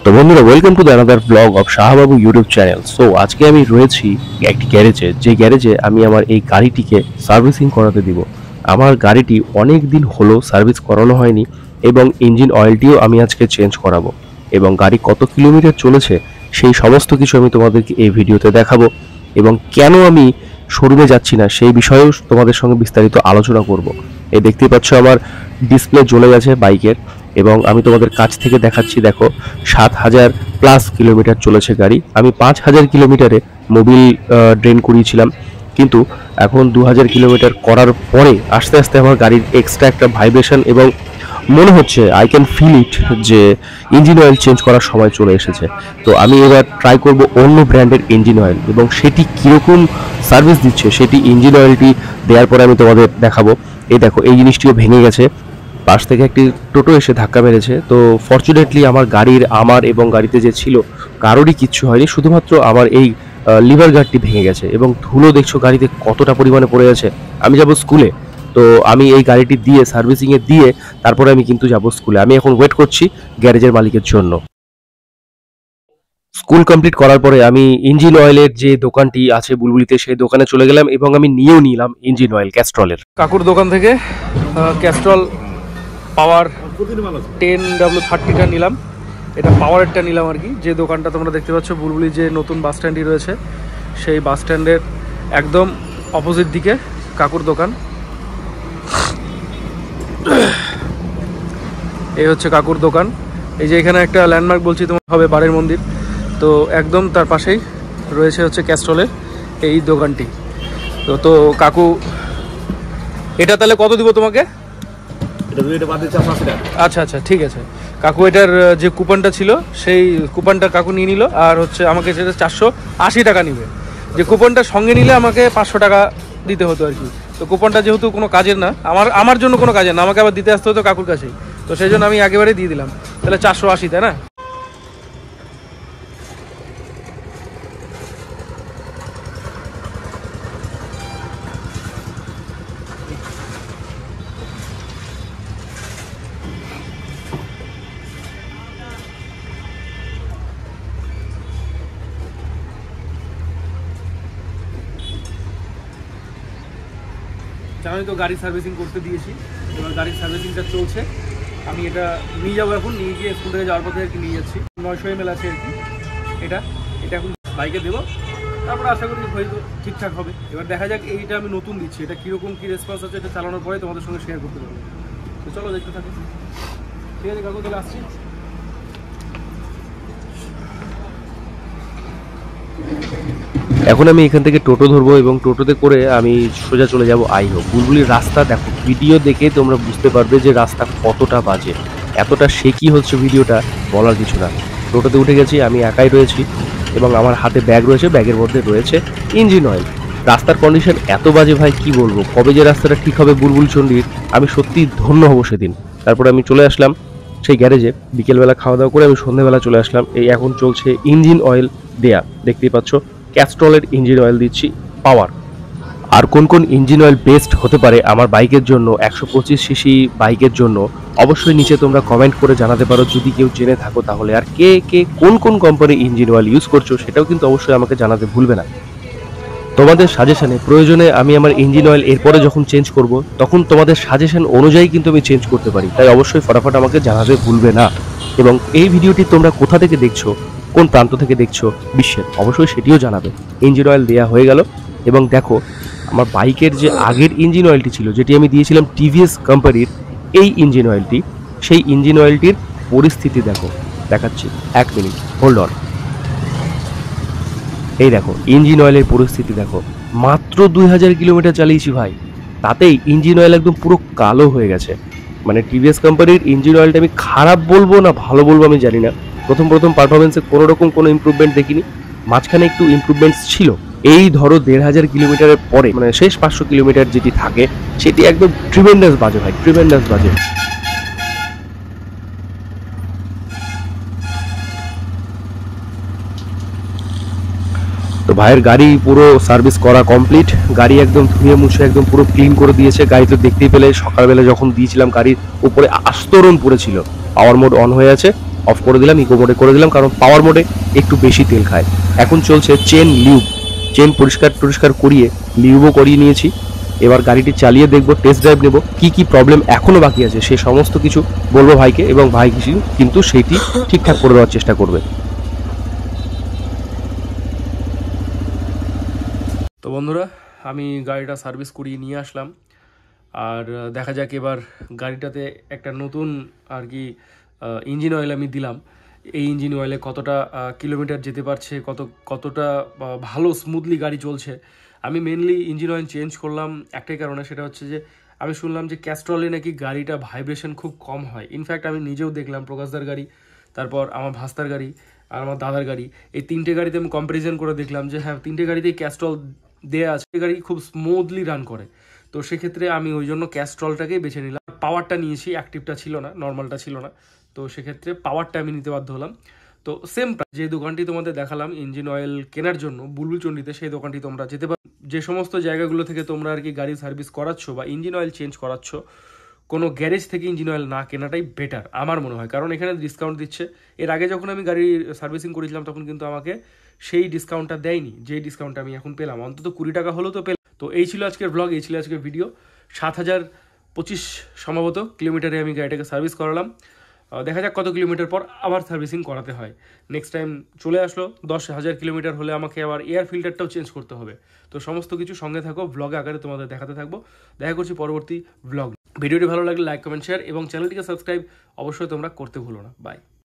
তো বন্ধুরা, welcome to the another blog of Shahbabu YouTube channel. So আজকে আমি রয়েছি একটি গ্যারেজে, যে গ্যারেজে আমি আমার এই গাড়িটিকে সার্ভিসিং করাতে দিব। আমার গাড়িটি অনেক দিন হলো সার্ভিস করানো হয়নি এবং ইঞ্জিন অয়েলটিও আমি আজকে চেঞ্জ করাবো এবং গাড়ি কত কিলোমিটার চলেছে সেই সমস্ত কিছু আমি তোমাদেরকে এই ভিডিওতে দেখাবো এবং কেন আমি শোরুমে যাচ্ছি না সেই বিষয়েও তোমাদের সঙ্গে বিস্তারিত আলোচনা করব। এই দেখতেই পাচ্ছ আমার ডিসপ্লে জ্বলে গেছে বাইকের এবং আমি তোমাদের কাছ থেকে দেখাচ্ছি। দেখো, 7,000 প্লাস কিলোমিটার চলেছে গাড়ি। আমি 5,000 কিলোমিটারে মোবিল ড্রেন করিয়েছিলাম, কিন্তু এখন 2,000 কিলোমিটার করার পরে আস্তে আস্তে আমার গাড়ির এক্সট্রা একটা ভাইব্রেশন এবং মনে হচ্ছে আই ক্যান ফিল ইট যে ইঞ্জিন অয়েল চেঞ্জ করার সময় চলে এসেছে। তো আমি এবার ট্রাই করব অন্য ব্র্যান্ডের ইঞ্জিন অয়েল এবং সেটি কীরকম সার্ভিস দিচ্ছে সেটি ইঞ্জিন অয়েলটি দেওয়ার পরে আমি তোমাদের দেখাবো। এই দেখো, এই জিনিসটিও ভেঙে গেছে, পাশ থেকে একটি টোটো এসে ধাক্কা মেরেছে। তো ফরচুনেটলি আমার এবং গাড়িতে যে ছিল কারোরই কিচ্ছু হয়নি, শুধুমাত্র আমার এই লিভার গার্ডটি ভেঙে গেছে এবং ধুলো দেখছো গাড়িতে কতটা পরিমাণে পড়ে আছে। আমি যাব স্কুলে, তো আমি এই গাড়িটি দিয়ে সার্ভিসিংয়ে দিয়ে তারপরে আমি কিন্তু যাব স্কুলে। আমি এখন ওয়েট করছি গ্যারেজের মালিকের জন্য। স্কুল কমপ্লিট করার পরে আমি ইঞ্জিন অয়েলের যে দোকানটি আছে বুলবুলিতে, সেই দোকানে চলে গেলাম এবং আমি নিয়েও নিলাম ইঞ্জিন অয়েল ক্যাস্ট্রলের। কাকুর দোকান থেকে ক্যাস্ট্রল পাওয়ার 10W30টা নিলাম। এটা পাওয়ারেরটা নিলাম আর কি। যে দোকানটা তোমরা দেখতে পাচ্ছ বুলবুলি যে নতুন বাস স্ট্যান্ডটি রয়েছে সেই বাস স্ট্যান্ডের একদম অপোজিট দিকে কাকুর দোকান। এই হচ্ছে কাকুর দোকান। এই যে এখানে একটা ল্যান্ডমার্ক বলছি তোমার হবে বাড়ির মন্দির, তো একদম তার পাশেই রয়েছে হচ্ছে ক্যাস্ট্রলের এই দোকানটি। তো কাকু, এটা তাহলে কত দিব তোমাকে? আচ্ছা আচ্ছা, ঠিক আছে কাকু। এটার যে কুপনটা ছিল সেই কুপনটা কাকু নিয়ে নিল, আর হচ্ছে আমাকে সেটা 480 টাকা নিবে। যে কুপনটা সঙ্গে নিলে আমাকে 500 টাকা দিতে হতো আর কি। তো কুপনটা যেহেতু কোনো কাজের না, আমার জন্য কোনো কাজের না, আমাকে আবার দিতে আসতে হতো কাকুর কাছেই, তো সেই জন্য আমি একেবারে দিয়ে দিলাম। তাহলে 480, তাই না? জানোই তো গাড়ি সার্ভিসিং করতে দিয়েছি, এবার গাড়ির সার্ভিসিংটা চলছে। আমি এটা নিয়ে যাবো, এখন নিয়ে গিয়ে স্কুল থেকে যাওয়ার পথে আর কি নিয়ে যাচ্ছি। 900 ml আছে আর কি। এটা এখন বাইকে দেবো, তারপরে আশা করি হয়তো ঠিকঠাক হবে। এবার দেখা যাক, এইটা আমি নতুন দিচ্ছি, এটা কীরকম কী রেসপন্স আছে এটা চালানোর পরে তোমাদের সঙ্গে শেয়ার করতে পারবো। তো চলো দেখতে থাকি। ঠিক আছে কাকু, তাহলে আসছি। এখন আমি এখান থেকে টোটো ধরবো এবং টোটোতে করে আমি সোজা চলে যাব আইহো। বুলবুলির রাস্তা দেখো, ভিডিও দেখে তোমরা বুঝতে পারবে যে রাস্তা কতটা বাজে, এতটা শেকি হচ্ছে ভিডিওটা বলার কিছু না। টোটোতে উঠে গেছি, আমি একাই রয়েছি এবং আমার হাতে ব্যাগ রয়েছে, ব্যাগের মধ্যে রয়েছে ইঞ্জিন অয়েল। রাস্তার কন্ডিশন এত বাজে ভাই, কি বলবো। কবে যে রাস্তাটা ঠিক হবে বুলবুল চণ্ডীর, আমি সত্যি ধন্য হব সেদিন। তারপরে আমি চলে আসলাম সেই গ্যারেজে। বিকেলবেলা খাওয়া দাওয়া করে আমি সন্ধ্যেবেলা চলে আসলাম। এই এখন চলছে ইঞ্জিন অয়েল দেয়া, দেখতেই পাচ্ছ ক্যাস্ট্রলের ইঞ্জিন অয়েল দিচ্ছি পাওয়ার। আর কোন কোন ইঞ্জিন অয়েল বেস্ট হতে পারে আমার বাইকের জন্য, 125cc বাইকের জন্য, অবশ্যই নিচে তোমরা কমেন্ট করে জানাতে পারো যদি কেউ জেনে থাকো তাহলে। আর কে কে কোন কোন কোম্পানির ইঞ্জিন অয়েল ইউজ করছো সেটাও কিন্তু অবশ্যই আমাকে জানাতে ভুলবে না। তোমাদের সাজেশনে প্রয়োজনে আমি আমার ইঞ্জিন অয়েল এরপরে যখন চেঞ্জ করব তখন তোমাদের সাজেশন অনুযায়ী কিন্তু আমি চেঞ্জ করতে পারি, তাই অবশ্যই ফটাফট আমাকে জানাতে ভুলবে না। এবং এই ভিডিওটি তোমরা কোথা থেকে দেখছো, কোন প্রান্ত থেকে দেখছো বিশ্বের, অবশ্যই সেটিও জানাবে। ইঞ্জিন অয়েল দেওয়া হয়ে গেল এবং দেখো আমার বাইকের যে আগের ইঞ্জিন অয়েলটি ছিল, যেটি আমি দিয়েছিলাম টিভিএস কোম্পানির এই ইঞ্জিন অয়েলটি, সেই ইঞ্জিন অয়েলটির পরিস্থিতি দেখো, দেখাচ্ছি 1 মিনিট, হোল্ড অন। এই দেখো ইঞ্জিন অয়েলের পরিস্থিতি দেখো, মাত্র 2000 কিলোমিটার চালিয়েছি ভাই, তাতেই ইঞ্জিন অয়েল একদম পুরো কালো হয়ে গেছে। মানে টিভিএস কোম্পানির ইঞ্জিন অয়েলটা আমি খারাপ বলবো না ভালো বলবো আমি জানি না। প্রথম পারফরমেন্সে কোনো রকম কোনো ইমপ্রুভমেন্ট দেখিনি, মাঝখানে একটু ইমপ্রুভমেন্টস ছিল। এই ধরো 1500 কিলোমিটারের পরে মানে শেষ 500 কিলোমিটার যেটি থাকে সেটি একদম ট্রিমেন্ডাস বাজে ভাই, ট্রিমেন্ডাস বাজে। তো ভাইয়ের গাড়ি পুরো সার্ভিস করা কমপ্লিট, গাড়ি একদম ধুয়ে মুছে একদম পুরো ক্লিন করে দিয়েছে। গাড়ি তো দেখতেই পেলে সকালবেলা যখন দিয়েছিলাম গাড়ির উপরে আস্তরণ পড়েছিল, পাওয়ার মোড অন হয়ে আছে অফ করে দিলাম, ইকো মোডে করে দিলাম, কারণ পাওয়ার মোডে একটু বেশি তেল খায়। এখন চলছে চেন লিউব, চেন পরিষ্কার করিয়ে লিউবও করিয়ে নিয়েছি। এবার গাড়িটি চালিয়ে দেখবো, টেস্ট ড্রাইভ নেবো, কি কি প্রবলেম এখনো বাকি আছে সে সমস্ত কিছু বলবো ভাইকে, এবং ভাই কিন্তু সেইটি ঠিকঠাক করে দেওয়ার চেষ্টা করবে। তো বন্ধুরা, আমি গাড়িটা সার্ভিস করিয়ে নিয়ে আসলাম, আর দেখা যাক এবার গাড়িটাতে একটা নতুন আর কি ইঞ্জিন অয়েল আমি দিলাম। এই ইঞ্জিন অয়েলে কতটা কিলোমিটার যেতে পারছে, কতটা ভালো স্মুথলি গাড়ি চলছে। আমি মেনলি ইঞ্জিন অয়েল চেঞ্জ করলাম একটাই কারণে, সেটা হচ্ছে যে আমি শুনলাম যে ক্যাস্ট্রলে নাকি গাড়িটা ভাইব্রেশন খুব কম হয়। ইনফ্যাক্ট আমি নিজেও দেখলাম, প্রকাশদার গাড়ি, তারপর আমার ভাস্তার গাড়ি আর আমার দাদার গাড়ি, এই তিনটে গাড়িতে আমি কম্প্যারিজন করে দেখলাম যে হ্যাঁ, তিনটে গাড়িতেই ক্যাস্ট্রল দেয়া আছে, গাড়ি খুব স্মুথলি রান করে। তো সেক্ষেত্রে আমি ওই জন্য ক্যাস্ট্রলটাকেই বেছে নিলাম। পাওয়ারটা নিয়েছি, অ্যাক্টিভটা ছিল না, নর্মালটা ছিল না, তো সেক্ষেত্রে পাওয়ারটা আমি নিতে বাধ্য হলাম। তো সেম যে দোকানটি তোমাদের দেখালাম ইঞ্জিন অয়েল কেনার জন্য বুলবুলচণ্ডীতে, সেই দোকানটি তোমরা যেতে পারো। যে সমস্ত জায়গাগুলো থেকে তোমরা আর কি গাড়ি সার্ভিস করাচ্ছ বা ইঞ্জিন অয়েল চেঞ্জ করাচ্ছ, কোনো গ্যারেজ থেকে ইঞ্জিন অয়েল না কেনাটাই বেটার আমার মনে হয়, কারণ এখানে ডিসকাউন্ট দিচ্ছে। এর আগে যখন আমি গাড়ি সার্ভিসিং করেছিলাম তখন কিন্তু আমাকে সেই ডিসকাউন্টটা দেয়নি, যেই ডিসকাউন্টটা আমি এখন পেলাম, অন্তত 20 টাকা হলেও তো পেলাম। তো এই ছিল আজকের ব্লগ, এই ছিল আজকের ভিডিও। 7025 সম্ভবত কিলোমিটারে আমি গাড়িটাকে সার্ভিস করালাম। দেখা যাক কত কিলোমিটার পর আবার সার্ভিসিং করাতে হয়। নেক্সট টাইম চলে আসলো 10,000 কিলোমিটার হলে আমাকে আবার এয়ার ফিল্টারটাও চেঞ্জ করতে হবে। তো সমস্ত কিছু সঙ্গে থাকো, ব্লগে আকারে তোমাদের দেখাতে থাকবো। দেখা করছি পরবর্তী ব্লগ। ভিডিওটি ভালো লাগলে লাইক, কমেন্ট, শেয়ার এবং চ্যানেলটিকে সাবস্ক্রাইব অবশ্যই তোমরা করতে ভুলো না। বাই।